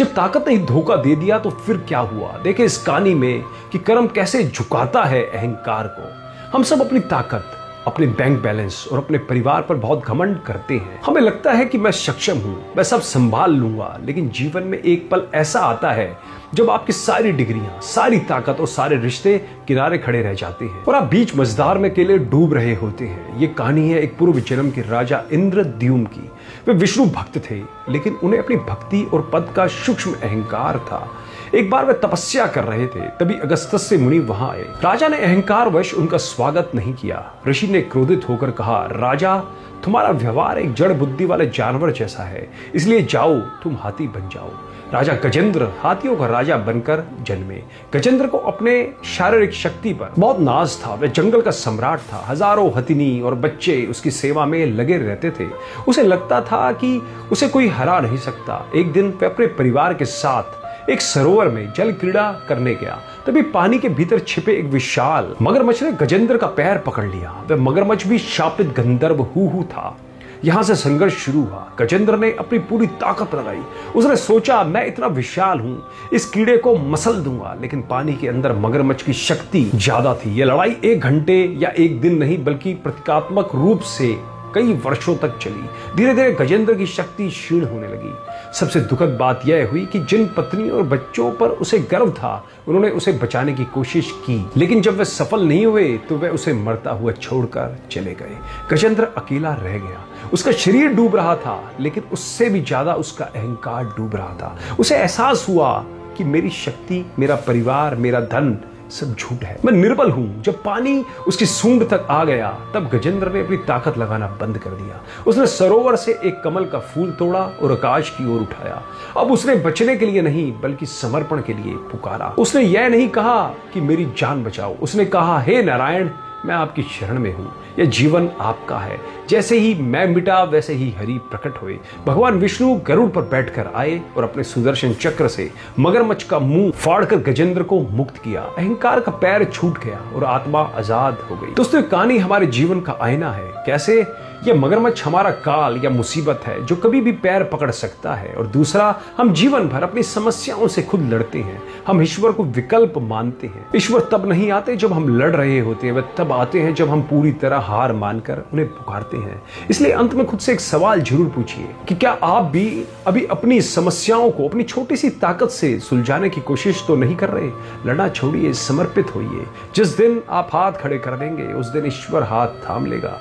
जब ताकत ने धोखा दे दिया तो फिर क्या हुआ? देखे इस कहानी में कि कर्म कैसे झुकाता है अहंकार को। हम सब अपनी ताकत, अपने बैंक बैलेंस और अपने परिवार पर बहुत घमंड करते हैं। हमें लगता है कि मैं सक्षम हूं, मैं सब संभाल लूंगा। लेकिन जीवन में एक पल ऐसा आता है जब आपकी सारी डिग्रियां, सारी ताकत और सारे रिश्ते किनारे खड़े रह जाते हैं और आप बीच मझधार में अकेले डूब रहे होते हैं। ये कहानी है एक पूर्व जन्म के राजा इंद्रद्युम्न की। वे विष्णु भक्त थे, लेकिन उन्हें अपनी भक्ति और पद का सूक्ष्म अहंकार था। एक बार वे तपस्या कर रहे थे, तभी अगस्त्य से मुनि वहां आए। राजा ने अहंकार वश उनका स्वागत नहीं किया। ऋषि ने क्रोधित होकर कहा, राजा, तुम्हारा व्यवहार एक जड़ बुद्धि वाले जानवर जैसा है, इसलिए जाओ तुम हाथी बन जाओ। राजा गजेंद्र हाथियों का राजा बनकर जन्मे। गजेंद्र को अपने शारीरिक शक्ति पर बहुत नाज था। वह जंगल का सम्राट था। हजारों हथिनी और बच्चे उसकी सेवा में लगे रहते थे। उसे लगता था कि उसे कोई हरा नहीं सकता। एक दिन वह अपने परिवार के साथ एक सरोवर में जल क्रीड़ा करने गया। तभी पानी के भीतर छिपे एक विशाल मगरमच्छ ने गजेंद्र का पैर पकड़ लिया। वह मगरमच्छ भी शापित गंधर्व हूहू था। यहां से संघर्ष शुरू हुआ। गजेंद्र ने अपनी पूरी ताकत लगाई। उसने सोचा, मैं इतना विशाल हूं, इस कीड़े को मसल दूंगा। लेकिन पानी के अंदर मगरमच्छ की शक्ति ज्यादा थी। यह लड़ाई 1 घंटे या 1 दिन नहीं, बल्कि प्रतीकात्मक रूप से कई वर्षों तक चली। धीरे धीरे गजेंद्र की शक्ति क्षीण होने लगी। सबसे दुखद बात यह हुई कि जिन पत्नी और बच्चों पर उसे गर्व था, उन्होंने उसे बचाने की कोशिश की, लेकिन जब वे सफल नहीं हुए तो वे उसे मरता हुआ छोड़कर चले गए। गजेंद्र अकेला रह गया। उसका शरीर डूब रहा था, लेकिन उससे भी ज्यादा उसका अहंकार डूब रहा था। उसे एहसास हुआ कि मेरी शक्ति, मेरा परिवार, मेरा धन सब झूठ है। मैं निर्बल हूं। जब पानी उसकी सूंड तक आ गया, तब गजेंद्र ने अपनी ताकत लगाना बंद कर दिया। उसने सरोवर से एक कमल का फूल तोड़ा और आकाश की ओर उठाया। अब उसने बचने के लिए नहीं, बल्कि समर्पण के लिए पुकारा। उसने यह नहीं कहा कि मेरी जान बचाओ। उसने कहा, हे नारायण, मैं आपकी शरण में हूं। यह जीवन आपका है। जैसे ही मैं मिटा, वैसे ही हरि प्रकट हुए। भगवान विष्णु गरुड़ पर बैठकर आए और अपने सुदर्शन चक्र से मगरमच्छ का मुंह फाड़कर गजेंद्र को मुक्त किया। अहंकार का पैर छूट गया और आत्मा आजाद हो गई। दोस्तों, कहानी हमारे जीवन का आईना है। कैसे यह मगरमच्छ हमारा काल या मुसीबत है जो कभी भी पैर पकड़ सकता है, और दूसरा, हम जीवन भर अपनी समस्याओं से खुद लड़ते हैं। हम ईश्वर को विकल्प मानते हैं। ईश्वर तब नहीं आते जब हम लड़ रहे होते हैं, वे तब आते हैं जब हम पूरी तरह हार मानकर उन्हें पुकारते हैं। इसलिए अंत में खुद से एक सवाल जरूर पूछिए कि क्या आप भी अभी अपनी समस्याओं को अपनी छोटी सी ताकत से सुलझाने की कोशिश तो नहीं कर रहे? लड़ना छोड़िए, समर्पित होइए। जिस दिन आप हाथ खड़े कर देंगे, उस दिन ईश्वर हाथ थाम लेगा।